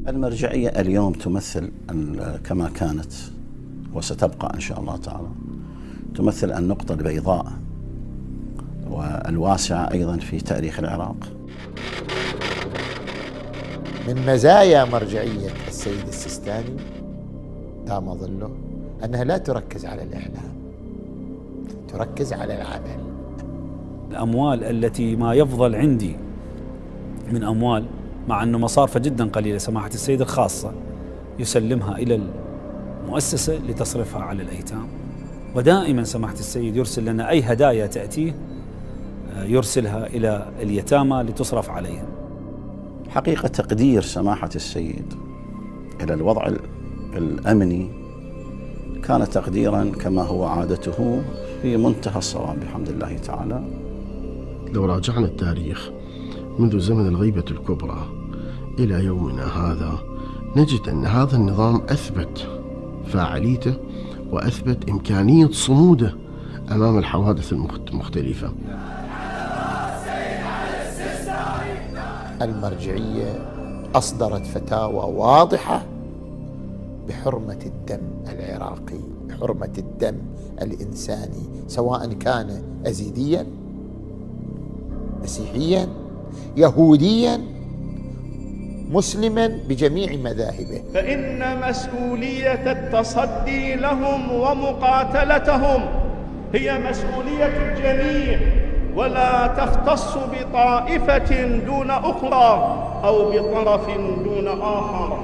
المرجعية اليوم تمثل كما كانت وستبقى إن شاء الله تعالى، تمثل النقطة البيضاء والواسعة أيضا في تاريخ العراق. من مزايا مرجعية السيد السيستاني دام ظله أنها لا تركز على الإعلام، تركز على العمل. الأموال التي ما يفضل عندي من أموال، مع أنه مصارفة جدا قليلة، سماحة السيد الخاصة يسلمها إلى المؤسسة لتصرفها على الأيتام، ودائما سماحة السيد يرسل لنا أي هدايا تأتيه يرسلها إلى اليتامى لتصرف عليهم. حقيقة تقدير سماحة السيد إلى الوضع الأمني كان تقديرا كما هو عادته في منتهى الصواب بحمد الله تعالى. لو راجعنا التاريخ منذ زمن الغيبة الكبرى إلى يومنا هذا، نجد أن هذا النظام أثبت فاعليته وأثبت إمكانية صموده أمام الحوادث المختلفة. المرجعية أصدرت فتاوى واضحة بحرمة الدم العراقي، بحرمة الدم الإنساني، سواء كان أزيديا، مسيحيا، يهوديا، مسلما، بجميع مذاهبه. فإن مسؤولية التصدي لهم ومقاتلتهم هي مسؤولية الجميع، ولا تختص بطائفة دون أخرى أو بطرف دون آخر.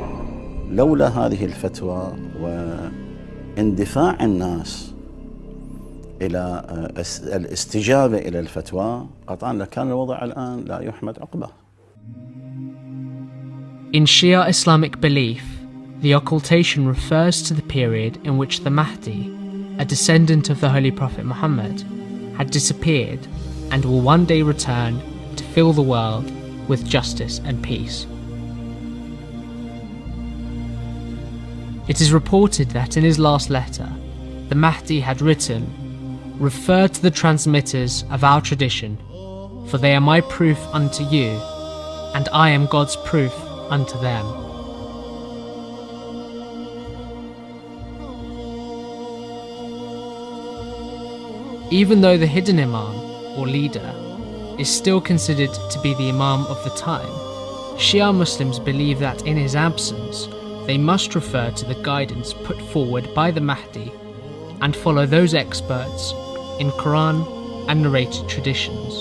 لولا هذه الفتوى واندفاع الناس إلى الاستجابة إلى الفتوى، قطعا لكان الوضع الآن لا يحمد عقبه. In Shia Islamic belief, the occultation refers to the period in which the Mahdi, a descendant of the Holy Prophet Muhammad, had disappeared and will one day return to fill the world with justice and peace. It is reported that in his last letter, the Mahdi had written, "Refer to the transmitters of our tradition, for they are my proof unto you, and I am God's proof unto them." Even though the hidden imam, or leader, is still considered to be the imam of the time, Shia Muslims believe that in his absence, they must refer to the guidance put forward by the Mahdi and follow those experts in Quran and narrated traditions.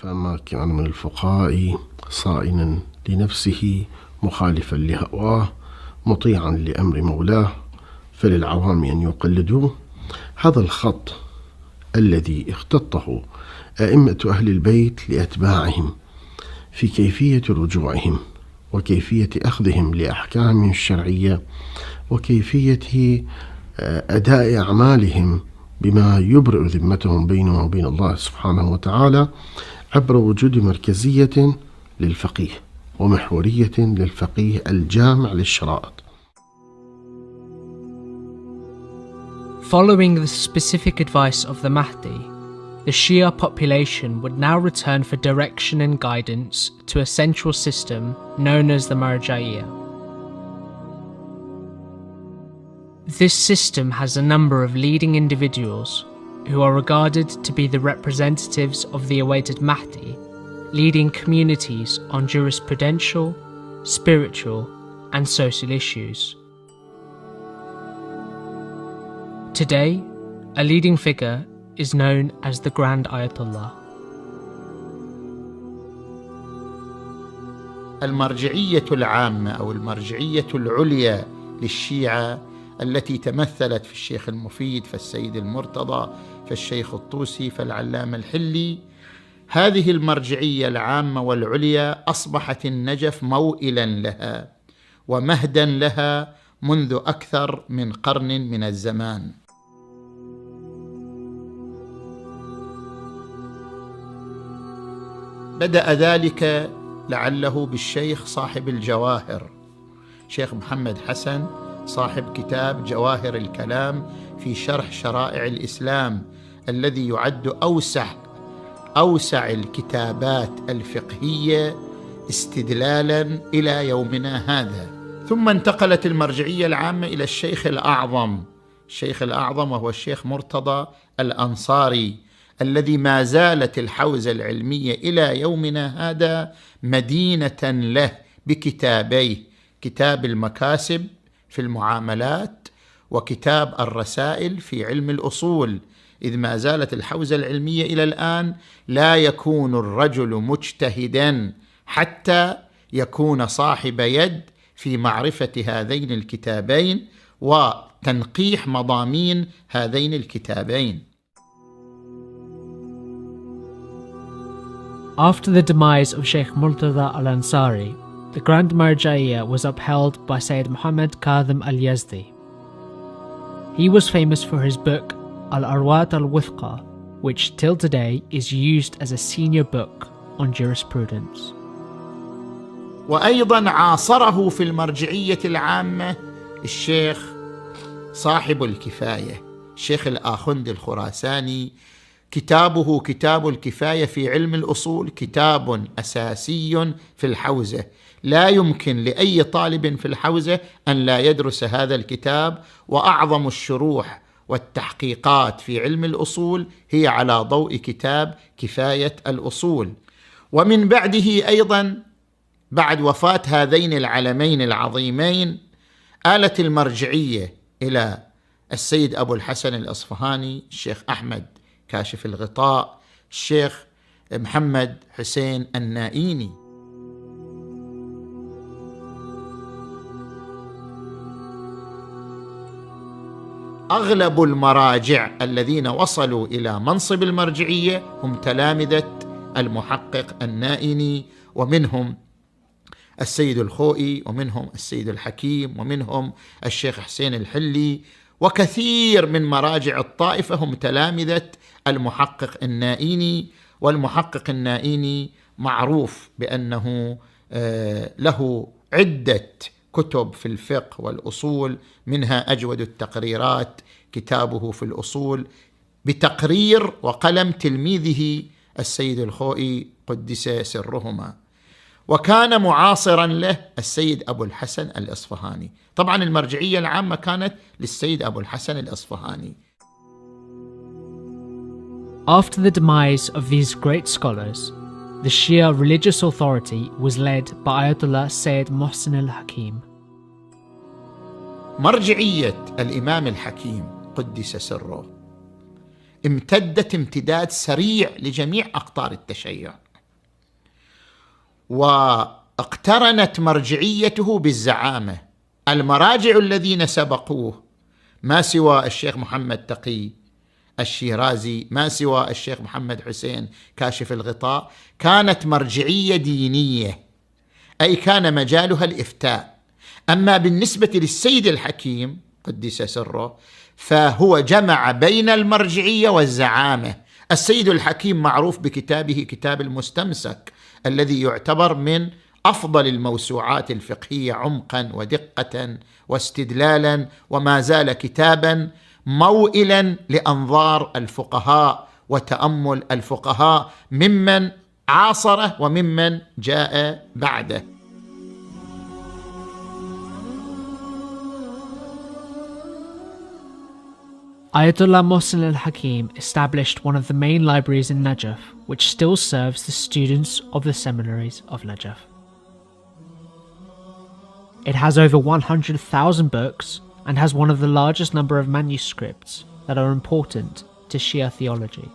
فأما كان من الفقهاء صائنا لنفسه مخالفا لهواه مطيعا لأمر مولاه فللعوام أن يقلدوه. هذا الخط الذي اختطه أئمة أهل البيت لأتباعهم في كيفية رجوعهم وكيفية أخذهم لأحكامهم الشرعية وكيفية أداء أعمالهم بما يبرئ ذمتهم بينهم وبين الله سبحانه وتعالى عبر وجود مركزية للفقيه ومحورية للفقيه الجامع للشرائط. Following the specific advice of the Mahdi, the Shia population would now return for direction and guidance to a central system known as the Marja'iyya. This system has a number of leading individuals who are regarded to be the representatives of the awaited Mahdi, leading communities on jurisprudential, spiritual, and social issues. Today, a leading figure is known as the Grand Ayatollah. المرجعية العامة أو المرجعية العليا للشيعة التي تمثلت في الشيخ المفيد، فالسيد المرتضى، فالشيخ الطوسي، فالعلامة الحلي، هذه المرجعية العامة والعليا أصبحت النجف موئلا لها ومهدا لها منذ أكثر من قرن من الزمان. بدأ ذلك لعله بالشيخ صاحب الجواهر، شيخ محمد حسن، صاحب كتاب جواهر الكلام في شرح شرائع الإسلام، الذي يعد أوسع الكتابات الفقهية استدلالا إلى يومنا هذا. ثم انتقلت المرجعية العامة إلى الشيخ الأعظم وهو الشيخ مرتضى الأنصاري، الذي ما زالت الحوزة العلمية إلى يومنا هذا مدينة له بكتابيه، كتاب المكاسب في المعاملات وكتاب الرسائل في علم الأصول، إذ ما زالت الحوزة العلمية إلى الآن لا يكون الرجل مجتهدا حتى يكون صاحب يد في معرفة هذين الكتابين وتنقيح مضامين هذين الكتابين. After the demise of Sheikh Murtada al-Ansari, the Grand Marja'iyya was upheld by Sayyid Muhammad Kadhim al-Yazdi. He was famous for his book al-Withqa, which till today is used as a senior book on jurisprudence. وأيضا عاصره في المرجعية العامة الشيخ صاحب الكفاية، الشيخ الآخند الخراساني. كتابه كتاب الكفاية في علم الأصول كتاب أساسي في الحوزة، لا يمكن لأي طالب في الحوزة أن لا يدرس هذا الكتاب، وأعظم الشروح والتحقيقات في علم الأصول هي على ضوء كتاب كفاية الأصول. ومن بعده أيضا، بعد وفاة هذين العلمين العظيمين، آلت المرجعية إلى السيد أبو الحسن الأصفهاني، الشيخ أحمد كاشف الغطاء، الشيخ محمد حسين النائيني. أغلب المراجع الذين وصلوا إلى منصب المرجعية هم تلامذة المحقق النائيني، ومنهم السيد الخوئي، ومنهم السيد الحكيم، ومنهم الشيخ حسين الحلي، وكثير من مراجع الطائفة هم تلامذة المحقق النائيني. والمحقق النائيني معروف بأنه له عدة كتب في الفقه والأصول، منها أجود التقريرات كتابه في الأصول بتقرير وقلم تلميذه السيد الخوئي قدس سرهما. وكان معاصرا له السيد أبو الحسن الأصفهاني. طبعا المرجعية العامة كانت للسيد أبو الحسن الأصفهاني. After the demise of these great scholars, the Shia religious authority was led by Ayatollah Sayyid Mohsin al-Hakim. مرجعية الإمام الحكيم قدس سره امتدت امتداد سريع لجميع أقطار التشيع، واقترنت مرجعيته بالزعامة. المراجع الذين سبقوه ما سوى الشيخ محمد تقي الشيرازي، ما سوى الشيخ محمد حسين كاشف الغطاء، كانت مرجعية دينية، أي كان مجالها الإفتاء. أما بالنسبة للسيد الحكيم قدس سره فهو جمع بين المرجعية والزعامة. السيد الحكيم معروف بكتابه كتاب المستمسك، الذي يعتبر من أفضل الموسوعات الفقهية عمقا ودقة واستدلالا، وما زال كتابا موئلا لأنظار الفقهاء وتأمل الفقهاء ممن عاصره وممن جاء بعده. Ayatollah Mohsin al-Hakim established one of the main libraries in Najaf, which still serves the students of the seminaries of Najaf. It has over 100,000 books and has one of the largest number of manuscripts that are important to Shia theology.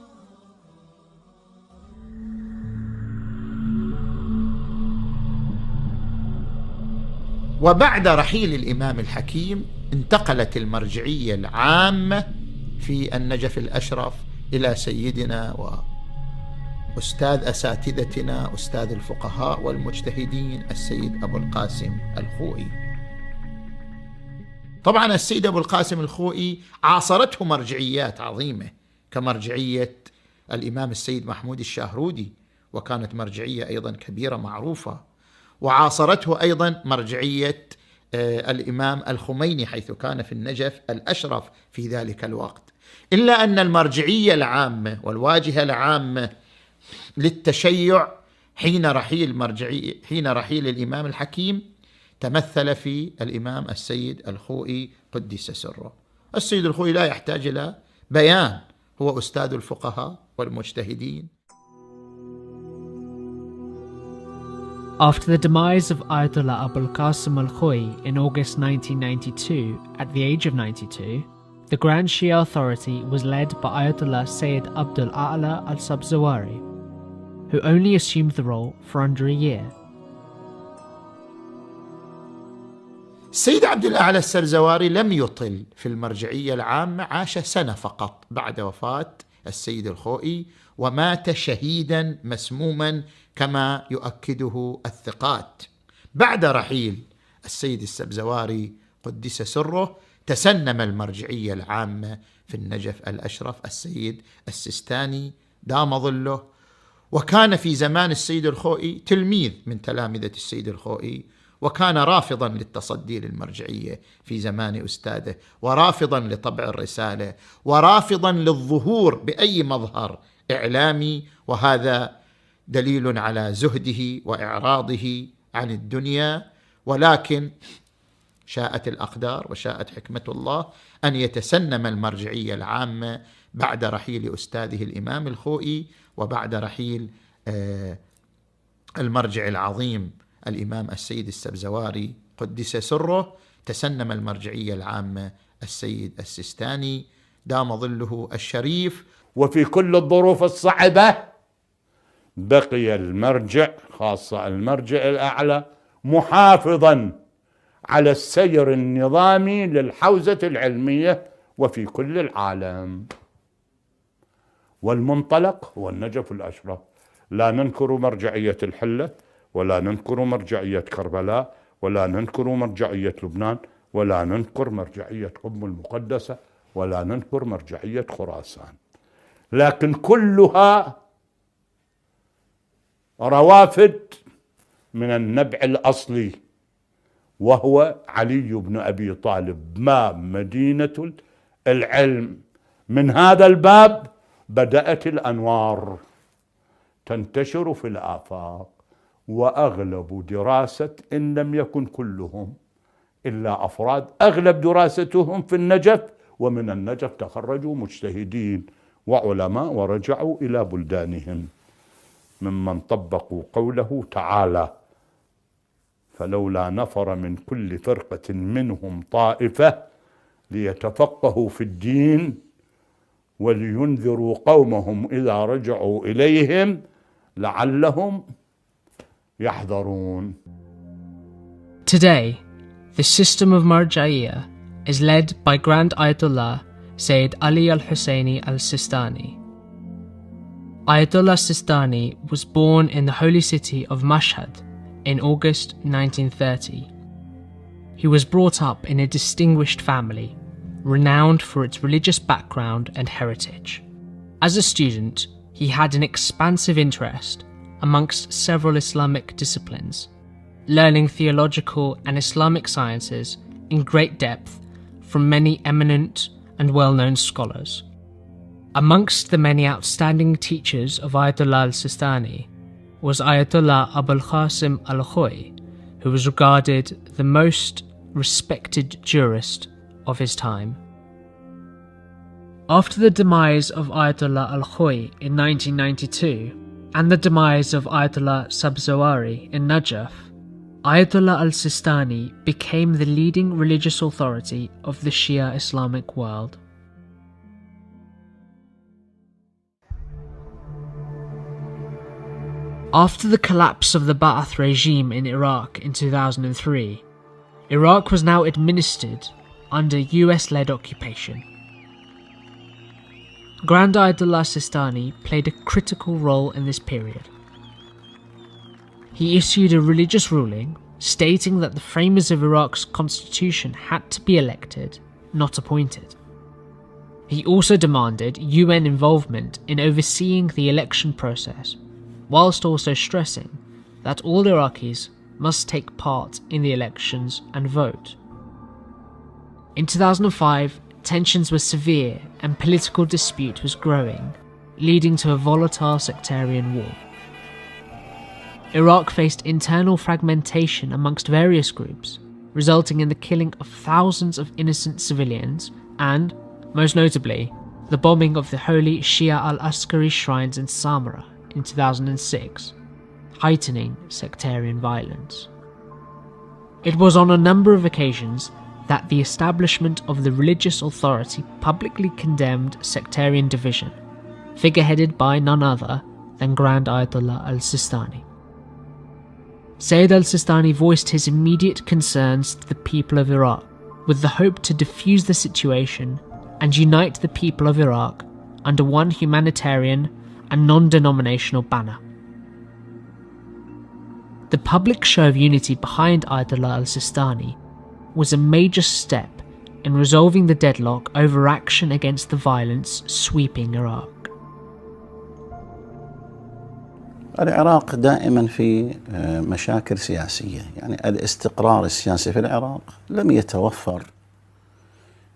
وبعد رحيل الإمام الحكيم انتقلت المرجعية العامة في النجف الاشرف إلى سيدنا وأستاذ أساتذتنا أستاذ الفقهاء والمجتهدين السيد أبو القاسم الخوئي. طبعا السيد أبو القاسم الخوئي عاصرته مرجعيات عظيمة كمرجعية الإمام السيد محمود الشاهرودي، وكانت مرجعية أيضا كبيرة معروفة، وعاصرته أيضا مرجعية الإمام الخميني حيث كان في النجف الأشرف في ذلك الوقت. إلا أن المرجعية العامة والواجهة العامة للتشيع حين رحيل الإمام الحكيم تمثل في الإمام السيد الخوئي قدس سره. السيد الخوئي لا يحتاج إلى بيان، هو أستاذ الفقهاء والمجتهدين. After the demise of Ayatollah Abul Qasim al-Khoi in August 1992, at the age of 92, the Grand Shia authority was led by Ayatollah Sayyid Abdul A'la al-Sabzawari, who only assumed the role for under a year. السيد عبد الأعلى السرزواري لم يطل في المرجعية العامة، عاش سنة فقط بعد وفاة السيد الخوئي، ومات شهيدا مسموما كما يؤكده الثقات. بعد رحيل السيد السبزواري قدس سره تسنم المرجعية العامة في النجف الأشرف السيد السيستاني دام ظله، وكان في زمان السيد الخوئي تلميذ من تلامذة السيد الخوئي، وكان رافضا للتصدي للمرجعية في زمان أستاذه، ورافضا لطبع الرسالة، ورافضا للظهور بأي مظهر إعلامي، وهذا دليل على زهده وإعراضه عن الدنيا. ولكن شاءت الأقدار وشاءت حكمة الله أن يتسنم المرجعية العامة بعد رحيل أستاذه الإمام الخوئي، وبعد رحيل المرجع العظيم الإمام السيد السبزواري قدس سره، تسنم المرجعية العامة السيد السيستاني دام ظله الشريف. وفي كل الظروف الصعبة بقي المرجع، خاصة المرجع الأعلى، محافظا على السير النظامي للحوزة العلمية وفي كل العالم. والمنطلق هو النجف الأشرف. لا ننكر مرجعية الحلة، ولا ننكر مرجعية كربلاء، ولا ننكر مرجعية لبنان، ولا ننكر مرجعية قم المقدسة، ولا ننكر مرجعية خراسان، لكن كلها روافد من النبع الأصلي، وهو علي بن أبي طالب، ما مدينة العلم. من هذا الباب بدأت الأنوار تنتشر في الآفاق، وأغلب دراسة إن لم يكن كلهم إلا أفراد أغلب دراستهم في النجف، ومن النجف تخرجوا مجتهدين وعلماء ورجعوا إلى بلدانهم، ممن طبقوا قوله تعالى: فلولا نفر من كل فرقة منهم طائفة ليتفقهوا في الدين ولينذروا قومهم إذا رجعوا إليهم لعلهم يحذرون. Today, the system of Marja'iyya is led by Grand Ayatollah Sayyid Ali al-Husseini al-Sistani. Ayatollah Sistani was born in the holy city of Mashhad in August 1930. He was brought up in a distinguished family, renowned for its religious background and heritage. As a student, he had an expansive interest amongst several Islamic disciplines, learning theological and Islamic sciences in great depth from many eminent and well-known scholars. Amongst the many outstanding teachers of Ayatollah al-Sistani was Ayatollah Abul Qasim al-Khoi, who was regarded the most respected jurist of his time. After the demise of Ayatollah al-Khoi in 1992 and the demise of Ayatollah Sabzawari in Najaf, Ayatollah al-Sistani became the leading religious authority of the Shia Islamic world. After the collapse of the Ba'ath regime in Iraq in 2003, Iraq was now administered under US-led occupation. Grand Ayatollah Sistani played a critical role in this period. He issued a religious ruling stating that the framers of Iraq's constitution had to be elected, not appointed. He also demanded UN involvement in overseeing the election process, whilst also stressing that all Iraqis must take part in the elections and vote. In 2005, tensions were severe and political dispute was growing, leading to a volatile sectarian war. Iraq faced internal fragmentation amongst various groups, resulting in the killing of thousands of innocent civilians and, most notably, the bombing of the holy Shia al-Askari shrines in Samarra in 2006, heightening sectarian violence. It was on a number of occasions that the establishment of the religious authority publicly condemned sectarian division, figureheaded by none other than Grand Ayatollah al-Sistani. Sayyid al-Sistani voiced his immediate concerns to the people of Iraq, with the hope to defuse the situation and unite the people of Iraq under one humanitarian and non-denominational banner. The public show of unity behind Ayatollah al-Sistani was a major step in resolving the deadlock over action against the violence sweeping Iraq. العراق دائما في مشاكل سياسية، يعني الاستقرار السياسي في العراق لم يتوفر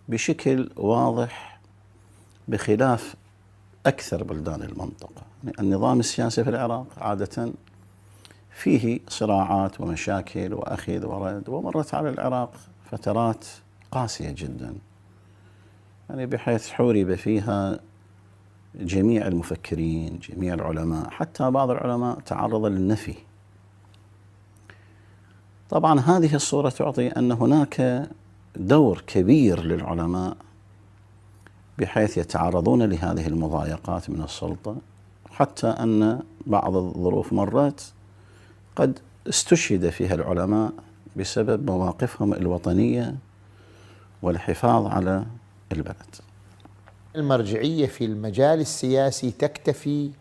بشكل واضح بخلاف أكثر بلدان المنطقة. يعني النظام السياسي في العراق عادة فيه صراعات ومشاكل وأخذ ورد، ومرت على العراق فترات قاسية جدا، يعني بحيث حورب فيها جميع المفكرين، جميع العلماء، حتى بعض العلماء تعرض للنفي. طبعا هذه الصورة تعطي أن هناك دور كبير للعلماء بحيث يتعرضون لهذه المضايقات من السلطة، حتى أن بعض الظروف مرات قد استشهد فيها العلماء بسبب مواقفهم الوطنية والحفاظ على البلد. المرجعية في المجال السياسي تكتفي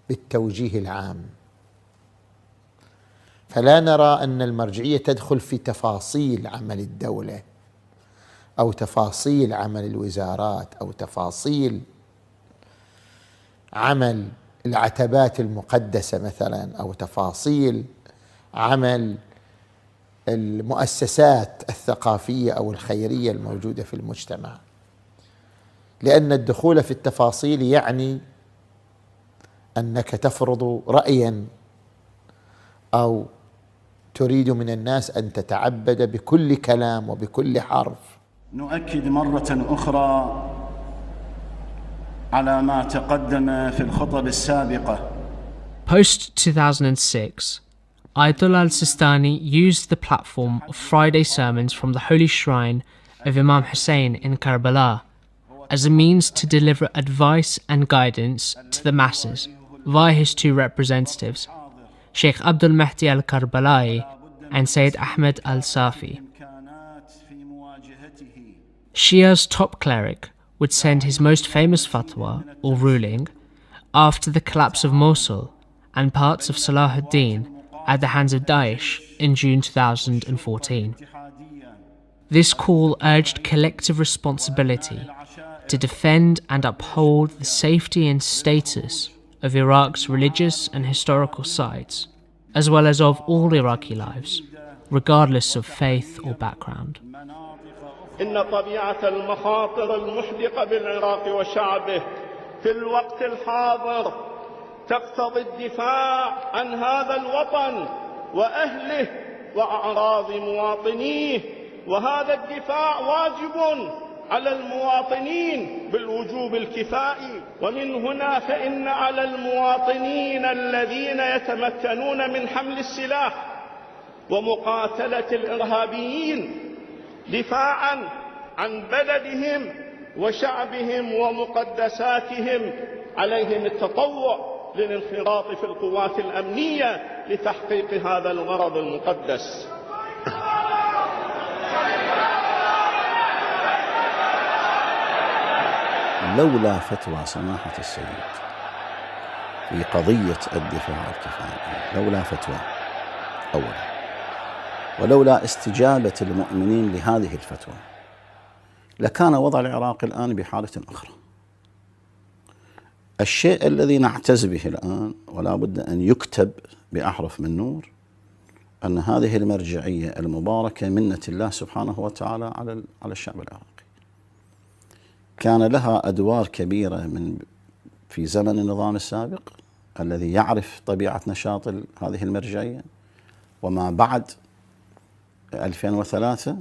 بالتوجيه العام، فلا نرى أن المرجعية تدخل في تفاصيل عمل الدولة أو تفاصيل عمل الوزارات أو تفاصيل عمل العتبات المقدسة مثلا، أو تفاصيل عمل المؤسسات الثقافية أو الخيرية الموجودة في المجتمع، لأن الدخول في التفاصيل يعني أنك تفرض رأيا أو تريد من الناس أن تتعبد بكل كلام وبكل حرف. نؤكد مرة أخرى على ما تقدم في الخطب السابقة. Post 2006, Ayatollah al-Sistani used the platform of Friday sermons from the holy shrine of Imam Hussein in Karbala as a means to deliver advice and guidance to the masses via his two representatives, Sheikh Abdul Mahdi al-Karbala'i and Sayyid Ahmed al-Safi. Shia's top cleric would send his most famous fatwa, or ruling, after the collapse of Mosul and parts of Salahuddin at the hands of Daesh in June 2014. This call urged collective responsibility to defend and uphold the safety and status of Iraq's religious and historical sites, as well as of all Iraqi lives, regardless of faith or background. إن طبيعة المخاطر المحدقة بالعراق وشعبه في الوقت الحاضر تقتضي الدفاع عن هذا الوطن وأهله وأعراض مواطنيه، وهذا الدفاع واجب على المواطنين بالوجوب الكفائي. ومن هنا فإن على المواطنين الذين يتمكنون من حمل السلاح ومقاتلة الإرهابيين دفاعا عن بلدهم وشعبهم ومقدساتهم عليهم التطوع للانخراط في القوات الأمنية لتحقيق هذا الغرض المقدس. لولا فتوى سماحة السيد في قضية الدفاع الكفائي، لولا فتوى أولا، ولولا استجابة المؤمنين لهذه الفتوى، لكان وضع العراق الآن بحالة أخرى. الشيء الذي نعتز به الآن ولا بد أن يكتب بأحرف من نور أن هذه المرجعية المباركة منة الله سبحانه وتعالى على الشعب العراقي. كان لها أدوار كبيرة في زمن النظام السابق الذي يعرف طبيعة نشاط هذه المرجعية، وما بعد 2003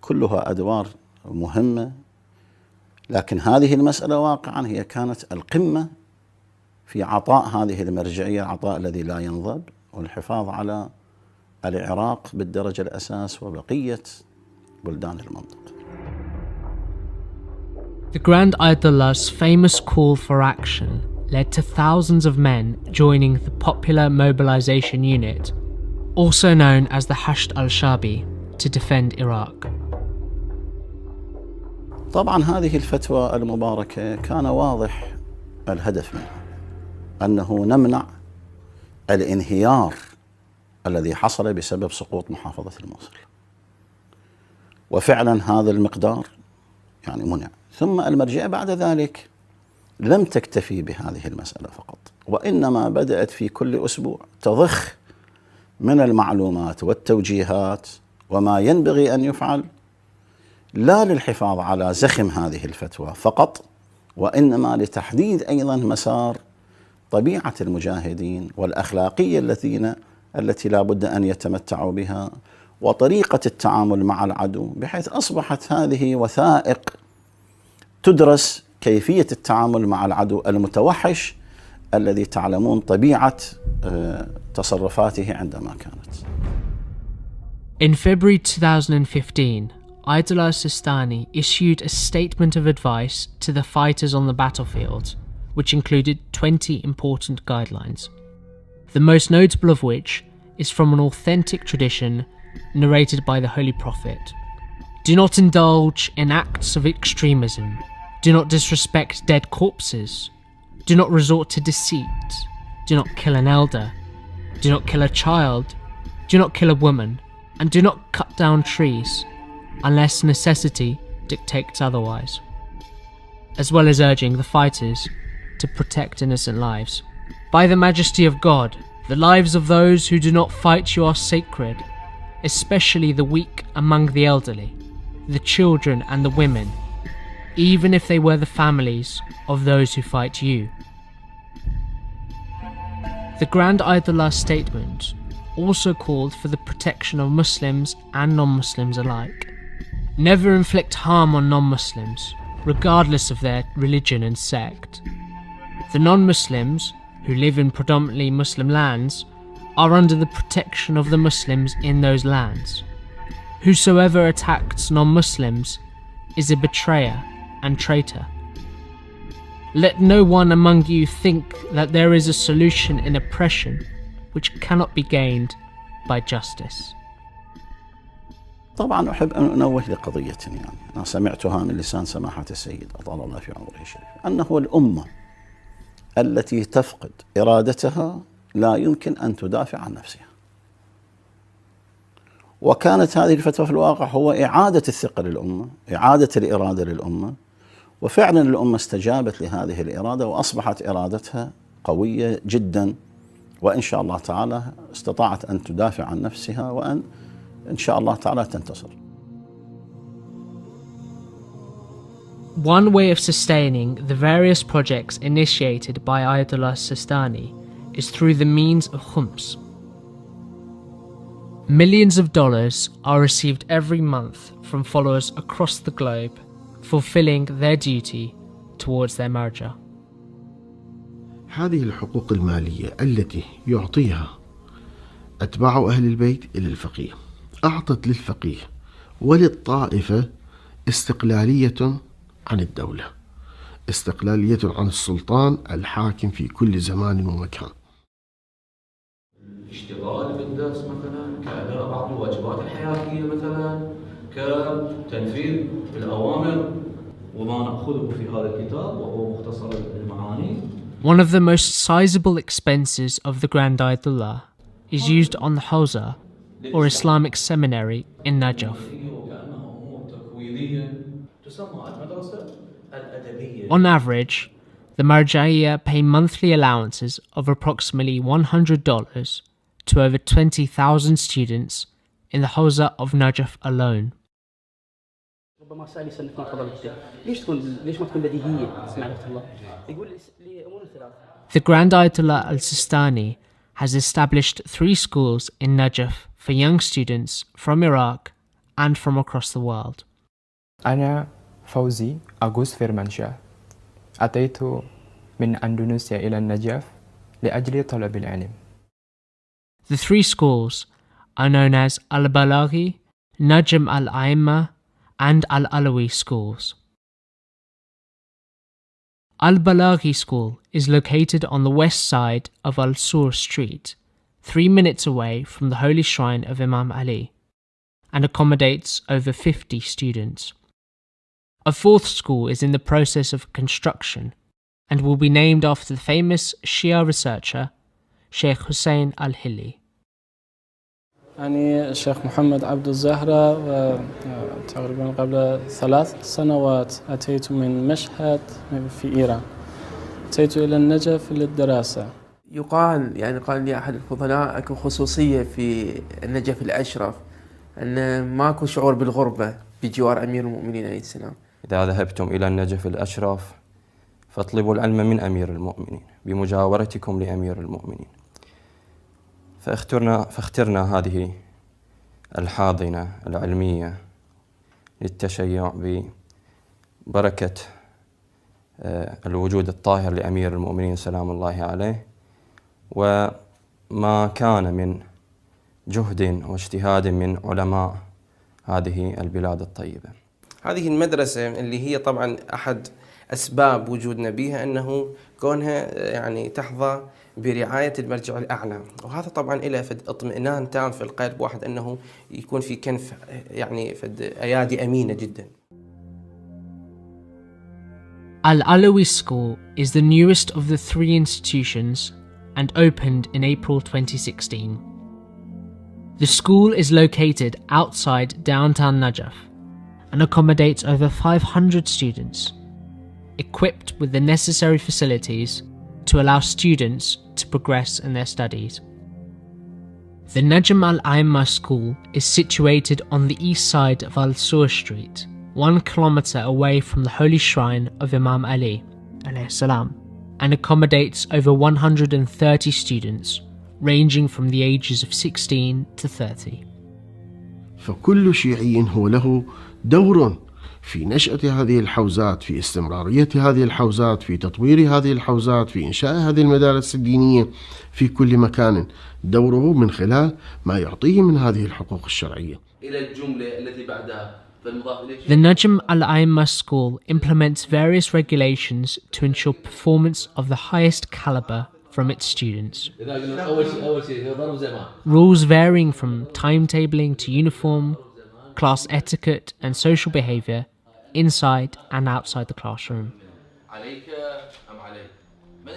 كلها أدوار مهمة، لكن هذه المسألة واقعا هي كانت القمة في عطاء هذه المرجعية، العطاء الذي لا ينضب، والحفاظ على العراق بالدرجة الأساس وبقية بلدان المنطقة. The Grand Ayatollah's famous call for action led to thousands of men joining the Popular Mobilization Unit, also known as the Hasht al-Shabi, to defend Iraq. طبعا هذه الفتوى المباركة كان واضح الهدف منها أنه نمنع الانهيار الذي حصل بسبب سقوط محافظة الموصل، وفعلا هذا المقدار يعني منع. ثم المرجعية بعد ذلك لم تكتفي بهذه المسألة فقط، وإنما بدأت في كل أسبوع تضخ من المعلومات والتوجيهات وما ينبغي أن يفعل، لا للحفاظ على زخم هذه الفتوى فقط، وإنما لتحديد أيضا مسار طبيعة المجاهدين والأخلاقية التي لا بد أن يتمتعوا بها، وطريقة التعامل مع العدو، بحيث أصبحت هذه وثائق تدرس كيفية التعامل مع العدو المتوحش الذي تعلمون طبيعة تصرفاته عندما كانت. In February 2015, Ayatollah Sistani issued a statement of advice to the fighters on the battlefield, which included 20 important guidelines, the most notable of which is from an authentic tradition narrated by the Holy Prophet. Do not indulge in acts of extremism. Do not disrespect dead corpses. Do not resort to deceit. Do not kill an elder. Do not kill a child. Do not kill a woman. And do not cut down trees unless necessity dictates otherwise, as well as urging the fighters to protect innocent lives. By the majesty of God, the lives of those who do not fight you are sacred, especially the weak among the elderly, the children and the women, even if they were the families of those who fight you. The Grand Ayatollah statement also called for the protection of Muslims and non-Muslims alike. Never inflict harm on non-Muslims, regardless of their religion and sect. The non-Muslims, who live in predominantly Muslim lands, are under the protection of the Muslims in those lands. Whosoever attacks non-Muslims is a betrayer and traitor. Let no one among you think that there is a solution in oppression which cannot be gained by justice. طبعا أحب أن أنوه لقضية أنا سمعتها من لسان سماحة السيد أطال الله في عمره الشريف، أنه الأمة التي تفقد إرادتها لا يمكن أن تدافع عن نفسها. وكانت هذه الفتوى في الواقع هو إعادة الثقة للأمة، إعادة الإرادة للأمة، وفعلا الأمة استجابت لهذه الإرادة وأصبحت إرادتها قوية جدا، وإن شاء الله تعالى استطاعت أن تدافع عن نفسها وأن إن شاء الله تعالى تنتصر. One way of sustaining the various projects initiated by Ayatollah Sistani is through the means of khums. Millions of dollars are received every month from followers across the globe, fulfilling their duty towards their marja. هذه الحقوق المالية التي يعطيها أتباع أهل البيت إلى الفقيه أعطت للفقيه وللطائفة استقلالية عن الدولة، استقلالية عن السلطان الحاكم في كل زمان ومكان. الاشتغال بالدرس مثلا، كأداء بعض الواجبات الحياتية مثلا، كتنفيذ الأوامر وما نأخذه في هذا الكتاب وهو مختصر المعاني. One of the most sizable expenses of the Grand Ayatollah is used on the Hausa, or Islamic seminary, in Najaf. On average, the Marja'iyya pay monthly allowances of approximately $100 to over 20,000 students in the Hausa of Najaf alone. The Grand Ayatollah al-Sistani has established 3 schools in Najaf for young students from Iraq and from across the world. أنا فوزي أغوث فيرمانشاه. أتيت من أندونيسيا إلى النجف لأجل طلب العلم. The 3 schools are known as Al-Balaghi, Najm al-Aimma and Al-Alawi schools. Al-Balaghi school is located on the west side of Al-Sur Street, 3 minutes away from the holy shrine of Imam Ali, and accommodates over 50 students. A 4th school is in the process of construction and will be named after the famous Shia researcher Sheikh Hussein al-Hilli. أنا الشيخ محمد عبد الزهرة، تقريبا قبل 3 سنوات أتيت من مشهد في إيران. أتيت إلى النجف للدراسة. قال لي أحد الفضلاء أكو خصوصية في النجف الاشرف أن ماكو شعور بالغربة بجوار أمير المؤمنين عليه السلام. إذا ذهبتم إلى النجف الاشرف فاطلبوا العلم من أمير المؤمنين بمجاورتكم لأمير المؤمنين. فاخترنا هذه الحاضنة العلمية للتشيع ببركة الوجود الطاهر لأمير المؤمنين سلام الله عليه، وما كان من جهد واجتهاد من علماء هذه البلاد الطيبة. هذه المدرسة اللي هي طبعا أحد أسباب وجودنا بها أنه كونها تحظى برعاية المرجع الأعلى، وهذا طبعا إلى فد اطمئنان تام في القلب واحد أنه يكون في كنف فد أيادي أمينة جدا. Al-Alawi School is the newest of the 3 institutions and opened in April 2016. The school is located outside downtown Najaf and accommodates over 500 students, equipped with the necessary facilities to allow students to progress in their studies. The Najm al-Aimma school is situated on the east side of Al-Sur Street, 1 kilometer away from the holy shrine of Imam Ali alayhi salam, and accommodates over 130 students ranging from the ages of 16 to 30. فكل شيعي هو له دور في نشأة هذه الحوزات، في استمرارية هذه الحوزات، في تطوير هذه الحوزات، في إنشاء هذه المدارس الدينية في كل مكان، دوره من خلال ما يعطيه من هذه الحقوق الشرعية. إلى الجملة التي بعدها The Najm al-Aimma school implements various regulations to ensure performance of the highest caliber from its students. Rules varying from timetabling to uniform, class etiquette and social behaviour inside and outside the classroom.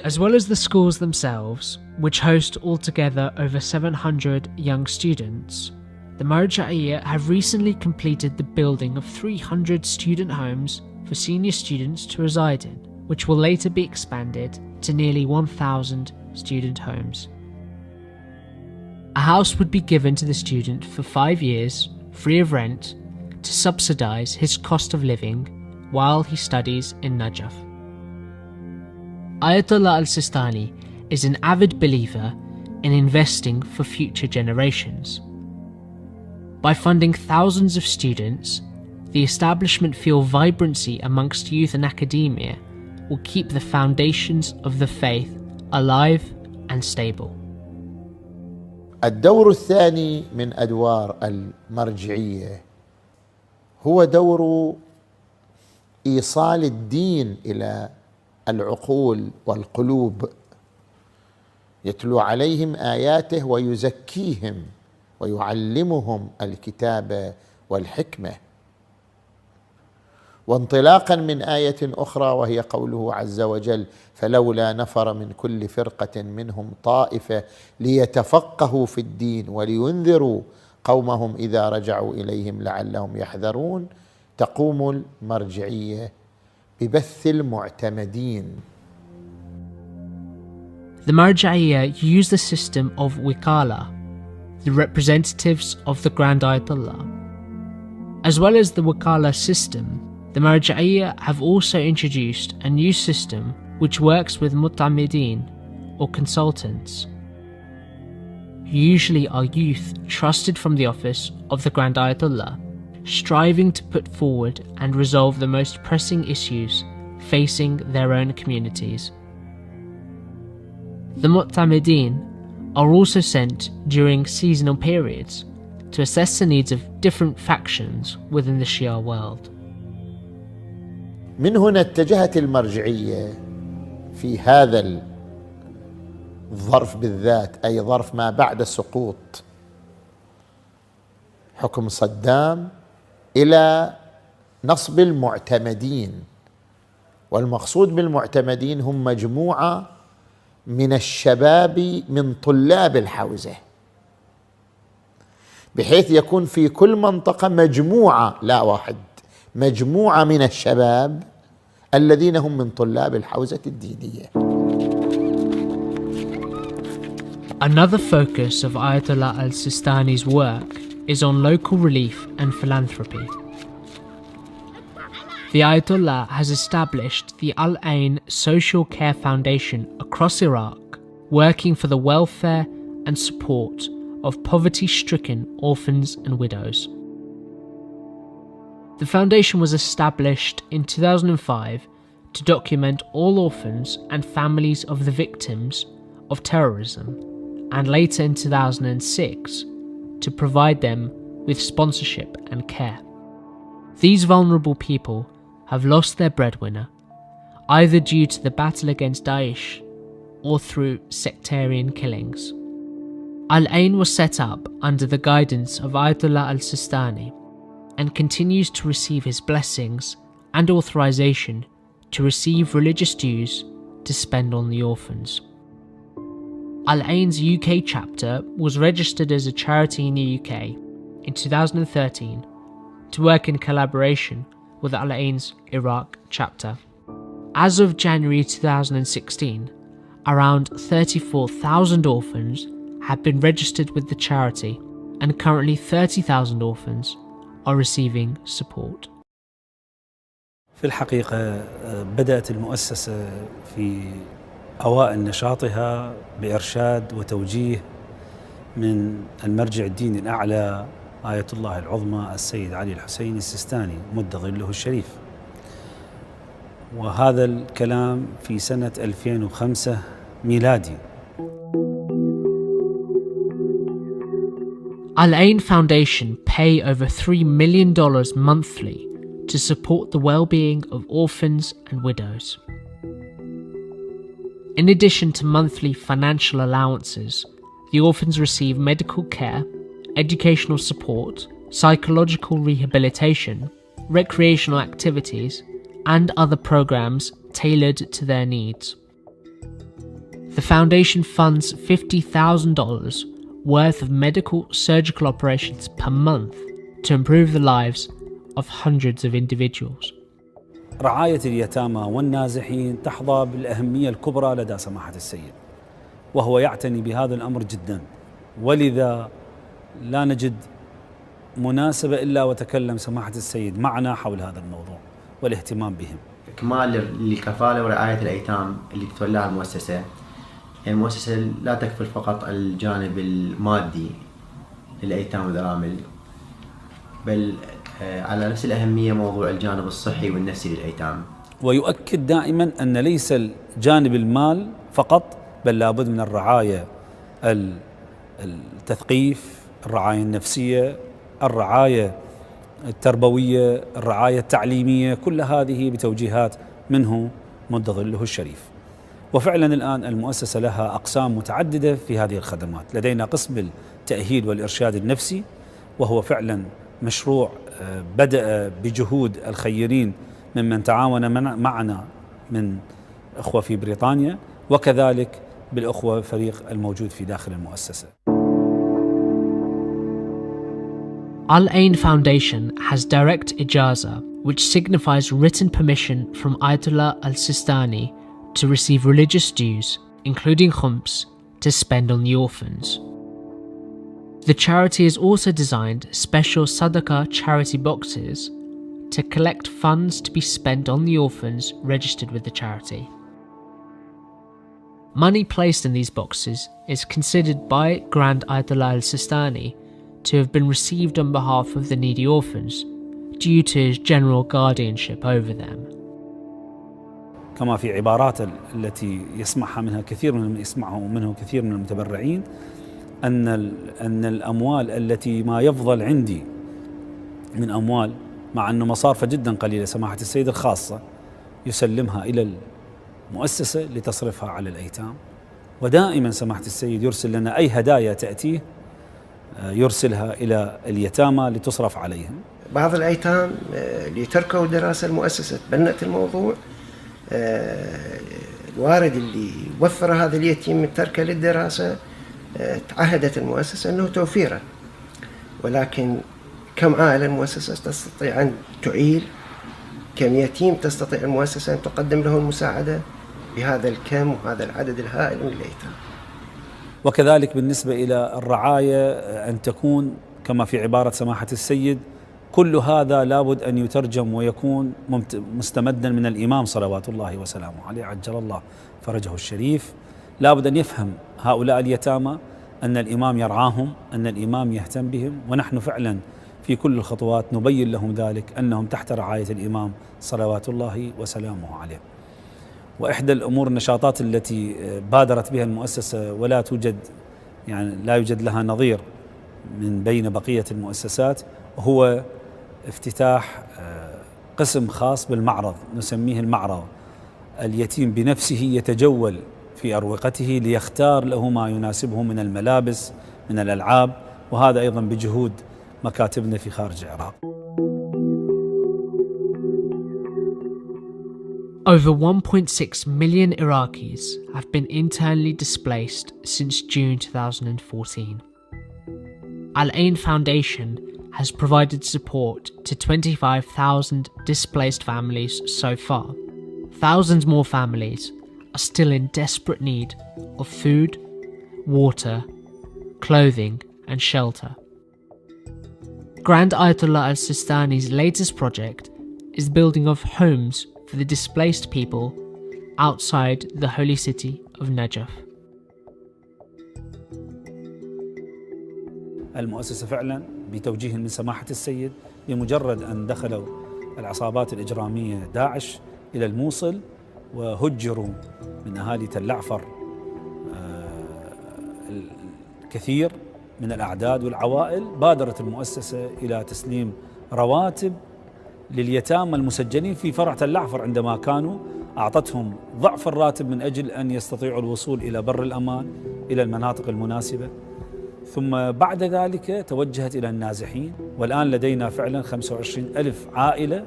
As well as the schools themselves, which host altogether over 700 young students, the Marja'iyya have recently completed the building of 300 student homes for senior students to reside in, which will later be expanded to nearly 1,000 student homes. A house would be given to the student for 5 years, free of rent, to subsidise his cost of living while he studies in Najaf. Ayatollah al-Sistani is an avid believer in investing for future generations. By funding thousands of students, the establishment feel vibrancy amongst youth and academia will keep the foundations of the faith alive and stable. الدور الثاني من أدوار المرجعية هو دور إيصال الدين إلى العقول والقلوب، يتلو عليهم آياته ويزكيهم ويعلمهم الكتاب والحكمة. وانطلاقا من آية أخرى وهي قوله عز وجل: فلولا نفر من كل فرقة منهم طائفة ليتفقهوا في الدين ولينذروا قومهم إذا رجعوا إليهم لعلهم يحذرون. تقوم المرجعية ببث المعتمدين. The Marja'iyya use the system of Wikala, the representatives of the Grand Ayatollah. As well as the Wikala system, the Marja'iyya have also introduced a new system which works with Mu'tamideen, or consultants, who usually are youth trusted from the office of the Grand Ayatollah, striving to put forward and resolve the most pressing issues facing their own communities. The Mu'tamideen are also sent during seasonal periods to assess the needs of different factions within the Shia world. من هنا اتجهت المرجعية في هذا الظرف بالذات، أي ظرف ما بعد سقوط حكم صدام، إلى نصب المعتمدين. والمقصود بالمعتمدين هم مجموعة من الشباب من طلاب الحوزة، بحيث يكون في كل منطقة مجموعة، لا واحد، مجموعة من الشباب الذين هم من طلاب الحوزة الدينية. Another focus of Ayatollah al-Sistani's work is on local relief and philanthropy. The Ayatollah has established the Al-Ain Social Care Foundation across Iraq, working for the welfare and support of poverty-stricken orphans and widows. The foundation was established in 2005 to document all orphans and families of the victims of terrorism, and later in 2006 to provide them with sponsorship and care. These vulnerable people have lost their breadwinner, either due to the battle against Daesh or through sectarian killings. Al-Ain was set up under the guidance of Ayatollah al-Sistani and continues to receive his blessings and authorization to receive religious dues to spend on the orphans. Al-Ain's UK chapter was registered as a charity in the UK in 2013 to work in collaboration with Al-Ain's Iraq chapter. As of January 2016, around 34,000 orphans have been registered with the charity, and currently 30,000 orphans are receiving support. في الحقيقة بدأت المؤسسة في أوائل نشاطها بإرشاد وتوجيه من المرجع الديني الأعلى آية الله العظمى السيد علي الحسين السيستاني مد ظله الشريف، وهذا الكلام في سنة 2005 ميلادي. Al-Ain Foundation pay over $3 million monthly to support the well-being of orphans and widows. In addition to monthly financial allowances, the orphans receive medical care, educational support, psychological rehabilitation, recreational activities, and other programs tailored to their needs. The foundation funds $50,000 worth of medical surgical operations per month to improve the lives of hundreds of individuals. رعاية اليتامى والنازحين تحظى بالأهمية الكبرى لدى سماحة السيد، وهو يعتني بهذا الأمر جدا، ولذا لا نجد مناسبة إلا وتكلم سماحة السيد معنا حول هذا الموضوع والاهتمام بهم. إكمال للكفالة ورعاية الأيتام اللي تتولاها المؤسسة، يعني المؤسسة لا تكفل فقط الجانب المادي للأيتام والأرامل، بل على نفس الأهمية موضوع الجانب الصحي والنفسي للأيتام. ويؤكد دائما أن ليس الجانب المال فقط، بل لابد من الرعاية التثقيف، الرعاية النفسية، الرعاية التربوية، الرعاية التعليمية، كل هذه بتوجيهات منه مد ظله الشريف. وفعلا الآن المؤسسة لها أقسام متعددة في هذه الخدمات. لدينا قسم التأهيل والإرشاد النفسي، وهو فعلا مشروع بدأ بجهود الخيرين ممن تعاون معنا من أخوة في بريطانيا، وكذلك بالأخوة فريق الموجود في داخل المؤسسة. Al-Ain Foundation has direct ijaza, which signifies written permission from Ayatollah al-Sistani to receive religious dues, including khums, to spend on the orphans. The charity has also designed special Sadaqah charity boxes to collect funds to be spent on the orphans registered with the charity. Money placed in these boxes is considered by Grand Ayatollah al-Sistani to have been received on behalf of the needy orphans due to his general guardianship over them. كما في عبارات التي يسمعها منها كثير منه كثير من المتبرعين، أن الأموال التي ما يفضل عندي من أموال، مع أنه مصارفة جدا قليلة سماحة السيد الخاصة، يسلمها إلى المؤسسة لتصرفها على الأيتام. ودائما سماحة السيد يرسل لنا أي هدايا تأتيه يرسلها إلى اليتامى لتصرف عليهم. بعض الأيتام اللي تركوا دراسة المؤسسة تبنت الموضوع، الوالد اللي وفر هذا اليتيم من تركه للدراسة تعهدت المؤسسة أنه توفيره، ولكن كم عائلة المؤسسة تستطيع أن تعيل، كم يتيم تستطيع المؤسسة أن تقدم له المساعدة بهذا الكم وهذا العدد الهائل من الأيتام. وكذلك بالنسبة إلى الرعاية أن تكون كما في عبارة سماحة السيد، كل هذا لابد أن يترجم ويكون مستمدا من الإمام صلوات الله وسلامه عليه عجل الله فرجه الشريف. لابد أن يفهم هؤلاء اليتامى أن الإمام يرعاهم، أن الإمام يهتم بهم، ونحن فعلا في كل الخطوات نبين لهم ذلك أنهم تحت رعاية الإمام صلوات الله وسلامه عليه. وإحدى الأمور النشاطات التي بادرت بها المؤسسة ولا توجد لا يوجد لها نظير من بين بقية المؤسسات هو افتتاح قسم خاص بالمعرض، نسميه المعرض. اليتيم بنفسه يتجول في أروقته ليختار له ما يناسبه من الملابس، من الألعاب، وهذا أيضا بجهود مكاتبنا في خارج العراق. Over 1.6 million Iraqis have been internally displaced since June 2014. Al-Ain Foundation has provided support to 25,000 displaced families so far. Thousands more families are still in desperate need of food, water, clothing and shelter. Grand Ayatollah al-Sistani's latest project is building of homes for the displaced people outside the holy city of Najaf. المؤسسة فعلا بتوجيه من سماحة السيد، بمجرد أن دخلوا العصابات الإجرامية داعش إلى الموصل وهجروا من أهالي تل عفر الكثير من الأعداد والعوائل، بادرت المؤسسة إلى تسليم رواتب لليتامى المسجلين في فرع تل عفر عندما كانوا، أعطتهم ضعف الراتب من أجل أن يستطيعوا الوصول إلى بر الأمان، إلى المناطق المناسبة. ثم بعد ذلك توجهت إلى النازحين، والآن لدينا فعلا 25,000 عائلة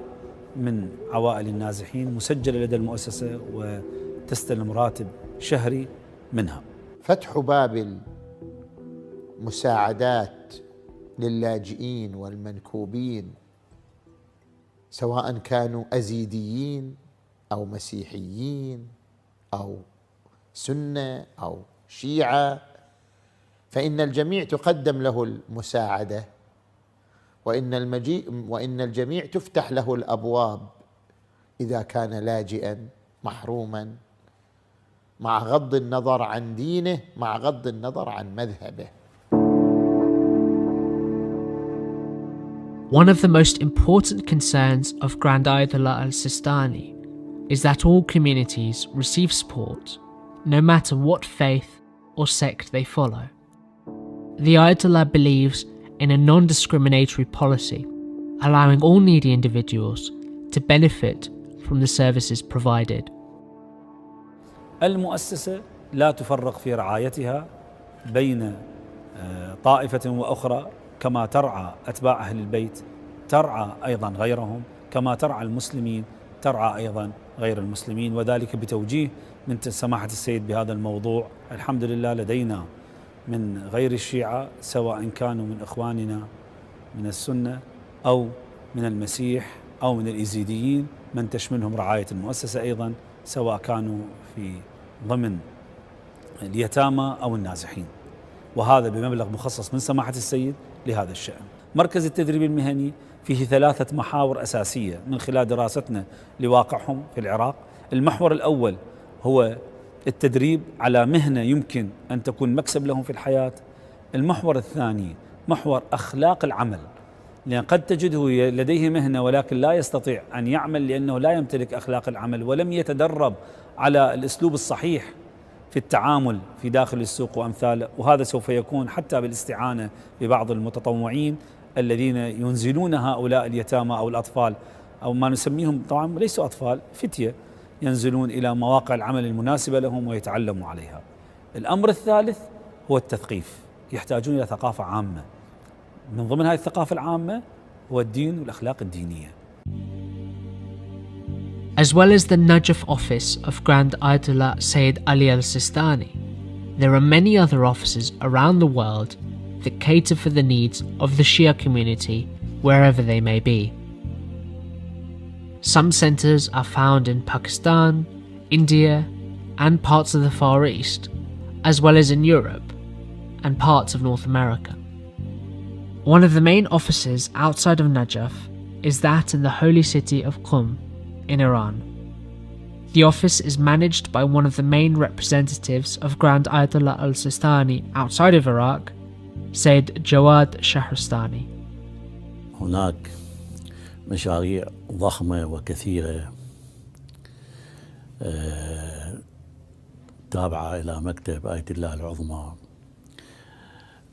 من عوائل النازحين مسجلة لدى المؤسسة وتستلم راتب شهري منها. فتح باب المساعدات للاجئين والمنكوبين سواء كانوا أزيديين أو مسيحيين أو سنة أو شيعة، فإن الجميع تقدم له المساعدة، وإن الجميع تفتح له الأبواب إذا كان لاجئا محروما، مع غض النظر عن دينه، مع غض النظر عن مذهبه. One of the most important concerns of Grand Ayatollah al-Sistani is that all communities receive support, no matter what faith or sect they follow. The Ayatollah believes in a non-discriminatory policy, allowing all needy individuals to benefit from the services provided. المؤسسة لا تفرق في رعايتها بين طائفة وأخرى، كما ترعى أتباع أهل البيت ترعى أيضا غيرهم، كما ترعى المسلمين ترعى أيضا غير المسلمين، وذلك بتوجيه من سماحة السيد بهذا الموضوع. الحمد لله لدينا من غير الشيعة، سواء كانوا من إخواننا من السنة أو من المسيح أو من الإيزيديين، من تشملهم رعاية المؤسسة أيضا، سواء كانوا في ضمن اليتامى أو النازحين، وهذا بمبلغ مخصص من سماحة السيد لهذا الشأن. مركز التدريب المهني فيه 3 محاور أساسية من خلال دراستنا لواقعهم في العراق. المحور الأول هو التدريب على مهنة يمكن أن تكون مكسب لهم في الحياة. المحور الثاني محور أخلاق العمل، لأن قد تجده لديه مهنة ولكن لا يستطيع أن يعمل لأنه لا يمتلك أخلاق العمل ولم يتدرب على الأسلوب الصحيح في التعامل في داخل السوق وأمثاله، وهذا سوف يكون حتى بالاستعانة ببعض المتطوعين الذين ينزلون هؤلاء اليتامى أو الأطفال، أو ما نسميهم طبعا ليسوا أطفال، فتية، ينزلون إلى مواقع العمل المناسبة لهم ويتعلموا عليها. الأمر الثالث هو التثقيف، يحتاجون إلى ثقافة عامة، من ضمن هذه الثقافة العامة هو الدين والأخلاق الدينية. As well as the Nujf office of Grand Ayatollah Sayyid Ali al-Sistani, there are many other offices around the world that cater for the needs of the Shia community wherever they may be. Some centres are found in Pakistan, India, and parts of the Far East, as well as in Europe and parts of North America. One of the main offices outside of Najaf is that in the holy city of Qum in Iran. The office is managed by one of the main representatives of Grand Ayatollah al-Sistani outside of Iraq, Sayyid Jawad Shahristani. هناك مشاريع ضخمة وكثيرة تابعة إلى مكتب آية الله العظمى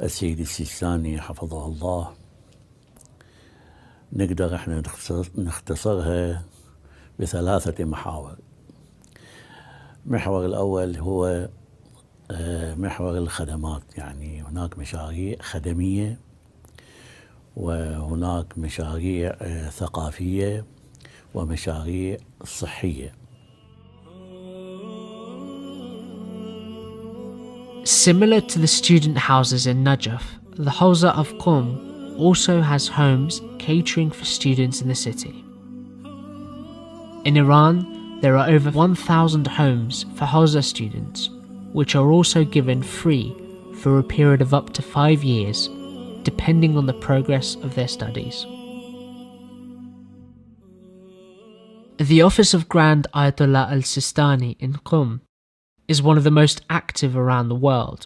السيد السيستاني حفظه الله. نقدر احنا نختصرها ب3 محاور. المحور الأول هو محور الخدمات، يعني هناك مشاريع خدمية وهناك مشاريع ثقافية ومشاريع صحية. Similar to the student houses in Najaf, the Hawza of Qum also has homes catering for students in the city. In Iran, there are over 1,000 homes for Hawza students, which are also given free for a period of up to 5 years, depending on the progress of their studies. The office of Grand Ayatollah al-Sistani in Qum is one of the most active around the world.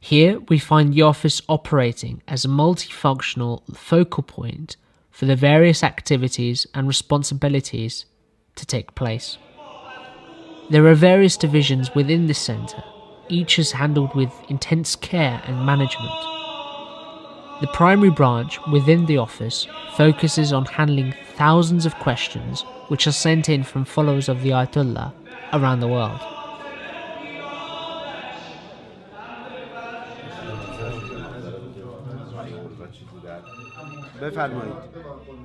Here we find the office operating as a multifunctional focal point for the various activities and responsibilities to take place. There are various divisions within this centre, each is handled with intense care and management. The primary branch within the office focuses on handling thousands of questions which are sent in from followers of the Ayatollah around the world.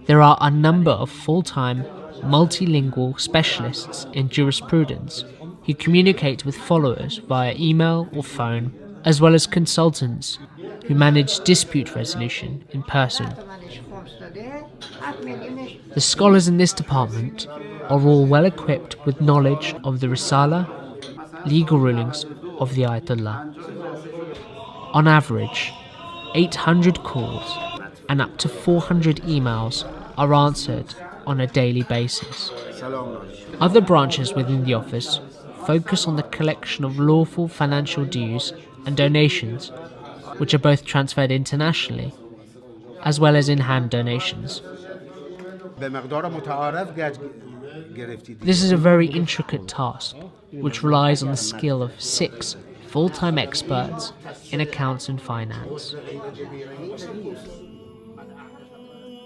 There are a number of full-time, multilingual specialists in jurisprudence who communicate with followers via email or phone, as well as consultants who manage dispute resolution in person. The scholars in this department are all well equipped with knowledge of the Risala, legal rulings of the Ayatollah. On average, 800 calls and up to 400 emails are answered on a daily basis. Other branches within the office focus on the collection of lawful financial dues and donations, which are both transferred internationally as well as in-hand donations. This is a very intricate task, which relies on the skill of 6 full-time experts in accounts and finance.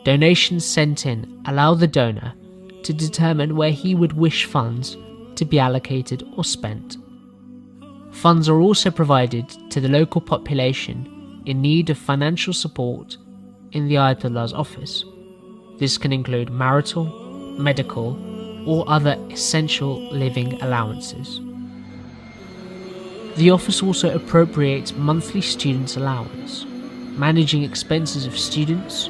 Donations sent in allow the donor to determine where he would wish funds to be allocated or spent. Funds are also provided to the local population in need of financial support in the Ayatollah's office. This can include marital, medical, or other essential living allowances. The office also appropriates monthly students' allowance, managing expenses of students,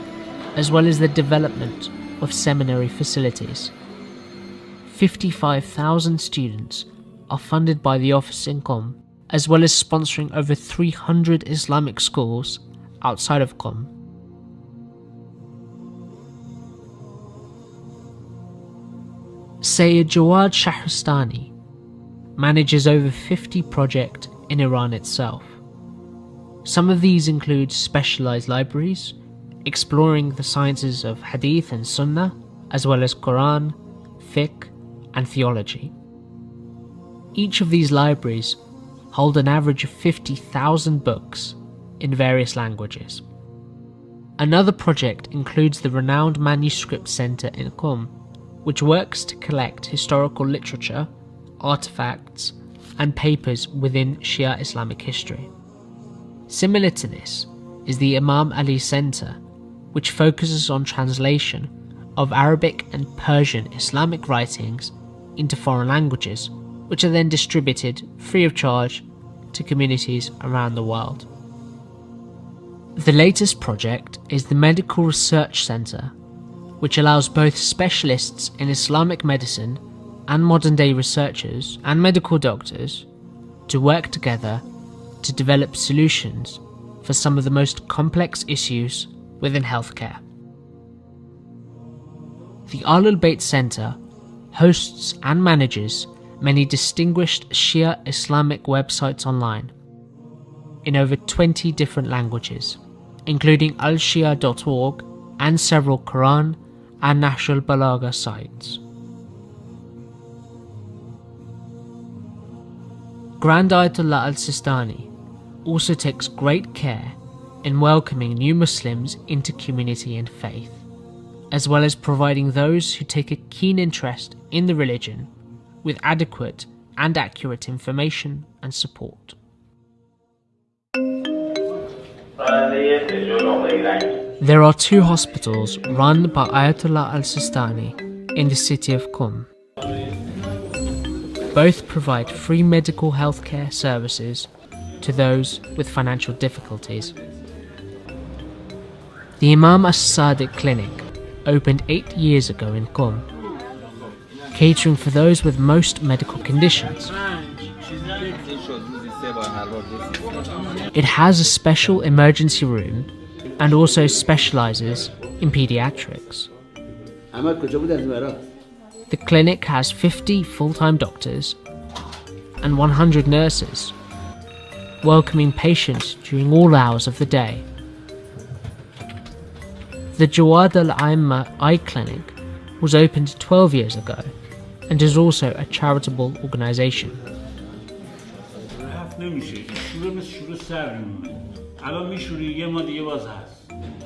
as well as the development of seminary facilities. 55,000 students are funded by the office in Qom, as well as sponsoring over 300 Islamic schools outside of Qom. Sayyid Jawad Shahristani manages over 50 projects in Iran itself. Some of these include specialized libraries, exploring the sciences of Hadith and Sunnah, as well as Quran, Fiqh, and theology. Each of these libraries hold an average of 50,000 books in various languages. Another project includes the renowned Manuscript Center in Qom, which works to collect historical literature, artifacts, and papers within Shia Islamic history. Similar to this is the Imam Ali Center, which focuses on translation of Arabic and Persian Islamic writings into foreign languages, which are then distributed free of charge to communities around the world. The latest project is the Medical Research Center, which allows both specialists in Islamic medicine and modern-day researchers and medical doctors to work together to develop solutions for some of the most complex issues within healthcare. The Ahlul Bayt Center hosts and manages many distinguished Shia Islamic websites online in over 20 different languages, including alshia.org and several Quran and Nahjul Balagha sites. Grand Ayatollah al-Sistani also takes great care in welcoming new Muslims into community and faith, as well as providing those who take a keen interest in the religion with adequate and accurate information and support. There are 2 hospitals run by Ayatollah al-Sistani in the city of Qom. Both provide free medical healthcare services to those with financial difficulties. The Imam As-Sadiq Clinic opened 8 years ago in Qom, catering for those with most medical conditions. It has a special emergency room and also specializes in pediatrics. The clinic has 50 full-time doctors and 100 nurses, welcoming patients during all hours of the day. The Jawad al-Aimma Eye Clinic was opened 12 years ago and is also a charitable organization.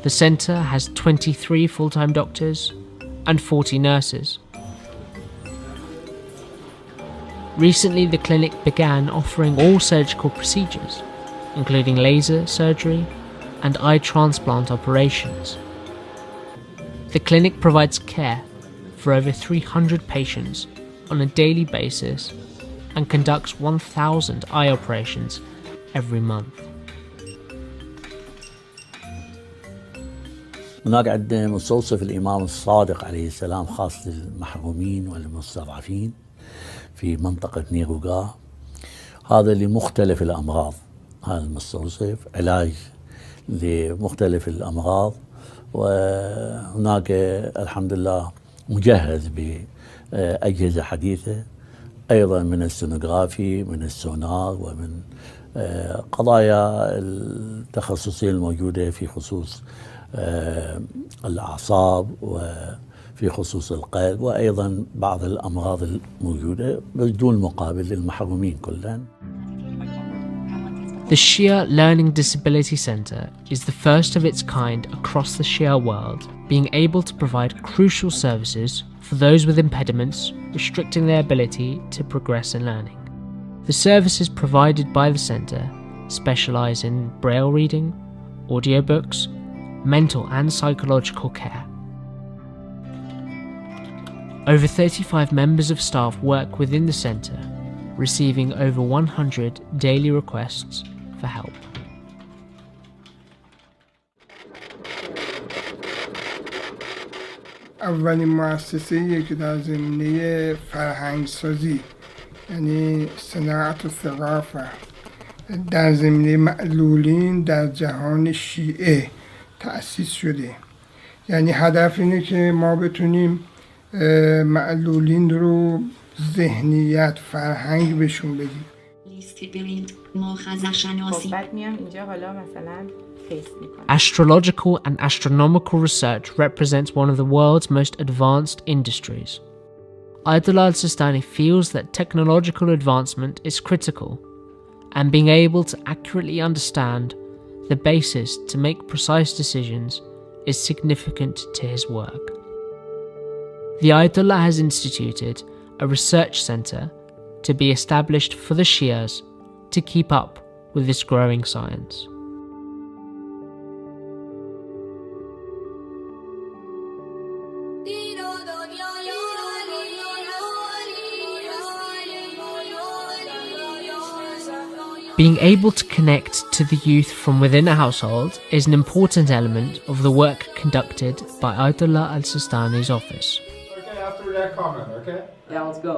The center has 23 full-time doctors and 40 nurses. Recently, the clinic began offering all surgical procedures, including laser surgery and eye transplant operations. The clinic provides care for over 300 patients on a daily basis and conducts 1,000 eye operations every month. هناك عندنا مستوصف الإمام الصادق عليه السلام خاص للمحرومين والمستضعفين في منطقة نيروغا، هذا لمختلف الأمراض. هذا المستوصف علاج لمختلف الأمراض، وهناك الحمد لله مجهز بأجهزة حديثة أيضا من السونوغرافي، من السونار، ومن قضايا التخصصية الموجودة في خصوص الأعصاب وفي خصوص القلب، وأيضا بعض الأمراض الموجودة بدون مقابل للمحرومين كلهم. The Shia Learning Disability Center is the first of its kind across the Shia world, being able to provide crucial services for those with impediments restricting their ability to progress in learning. The services provided by the center specialize in braille reading, audiobooks, mental and psychological care. Over 35 members of staff work within the centre, receiving over 100 daily requests for help. اولین مؤسسه‌ای که در زمینه فرهنگسازی یعنی صناعت و ثقافت در زمینه معلولین در جهان شیعه تأسیس شده. یعنی هدف اینه که ما بتونیم معلولین رو ذهنیت فرهنگ بهشون بدیم. Astrological and astronomical research represents one of the world's most advanced industries. Ayatollah al-Sistani feels that technological advancement is critical, and being able to accurately understand the basis to make precise decisions is significant to his work. The Ayatollah has instituted a research centre to be established for the Shias to keep up with this growing science. Being able to connect to the youth from within a household is an important element of the work conducted by Ayatollah al-Sistani's office. Okay, after that comment, okay? Yeah, let's go.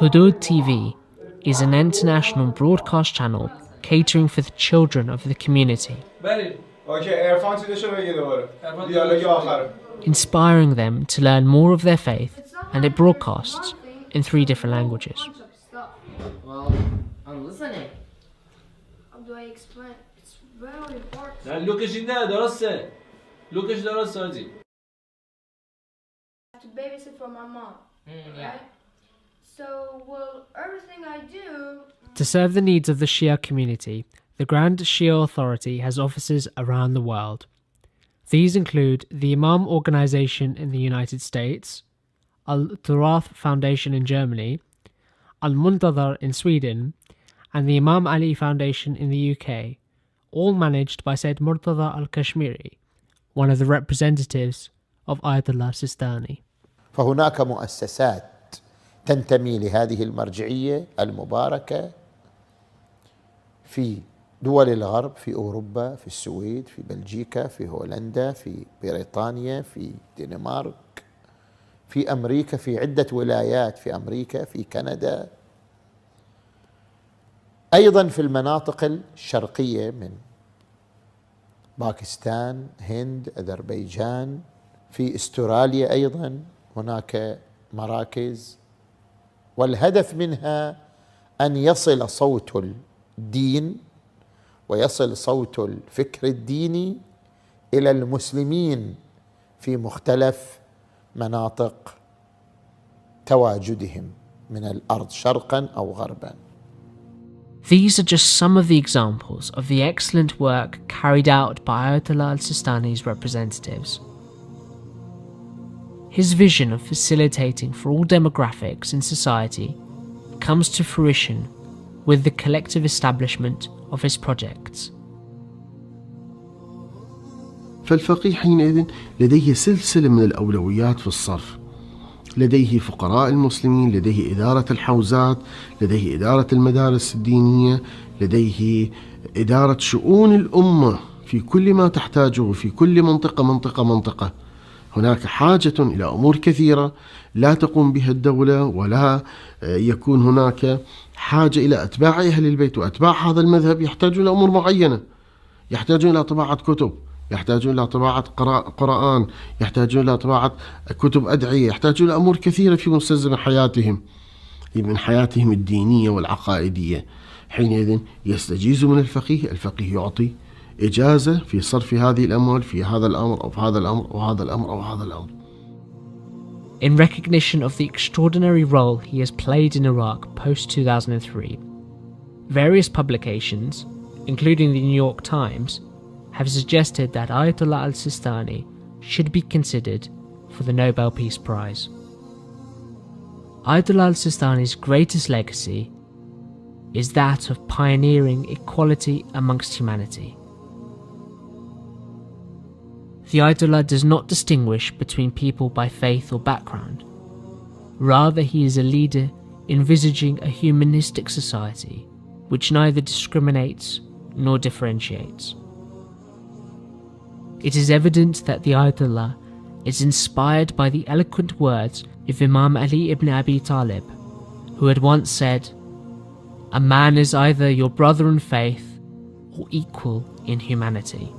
Hudud TV is an international broadcast channel catering for the children of the community, inspiring them to learn more of their faith, and it broadcasts in 3 different languages. Well, I'm listening. How do I explain? It's very important. I have to babysit for my mom. Yeah. Right? So, well, everything I do... To serve the needs of the Shia community, the Grand Shia Authority has offices around the world. These include the Imam Organization in the United States, Al-Turath Foundation in Germany, Al-Muntadhar in Sweden, and the Imam Ali Foundation in the UK, all managed by Sayyid Murtada al-Kashmiri, one of the representatives of Ayatollah Sistani. فهناك مؤسسات تنتمي لهذه المرجعية المباركة في دول الغرب، في أوروبا، في السويد، في بلجيكا، في هولندا، في بريطانيا، في الدنمارك، في أمريكا، في عدة ولايات في أمريكا، في كندا، أيضا في المناطق الشرقية من باكستان، هند، أذربيجان، في استراليا أيضا هناك مراكز، والهدف منها أن يصل صوت الدين ويصل صوت الفكر الديني إلى المسلمين في مختلف مناطق تواجدهم من الأرض شرقا أو غربا. These are just some of the examples of the excellent work carried out by Ayatollah al-Sistani's representatives. His vision of facilitating for all demographics in society comes to fruition with the collective establishment of his projects. فالفقيه حينئذ لديه سلسلة من الأولويات في الصرف، لديه فقراء المسلمين، لديه إدارة الحوزات، لديه إدارة المدارس الدينية، لديه إدارة شؤون الأمة في كل ما تحتاجه في كل منطقة. هناك حاجة إلى أمور كثيرة لا تقوم بها الدولة، ولا يكون هناك حاجة إلى أتباع أهل البيت، وأتباع هذا المذهب يحتاجون إلى أمور معينة، يحتاجون إلى طباعة كتب، يحتاجون إلى طباعة قرآن، يحتاجون إلى طباعة كتب أدعية، يحتاجون إلى أمور كثيرة في مستلزم حياتهم من حياتهم الدينية والعقائدية. حينئذ يستجيز من الفقيه يعطي إجازة في صرف هذه الأموال في هذا الأمر أو في هذا الأمر أو هذا الأمر أو هذا الأمر. In recognition of the extraordinary role he has played in Iraq post-2003, various publications, including the New York Times, have suggested that Ayatollah al-Sistani should be considered for the Nobel Peace Prize. Ayatollah al-Sistani's greatest legacy is that of pioneering equality amongst humanity. the Ayatollah does not distinguish between people by faith or background. Rather, he is a leader envisaging a humanistic society which neither discriminates nor differentiates. It is evident that the Ayatollah is inspired by the eloquent words of Imam Ali ibn Abi Talib, who had once said, "A man is either your brother in faith or equal in humanity."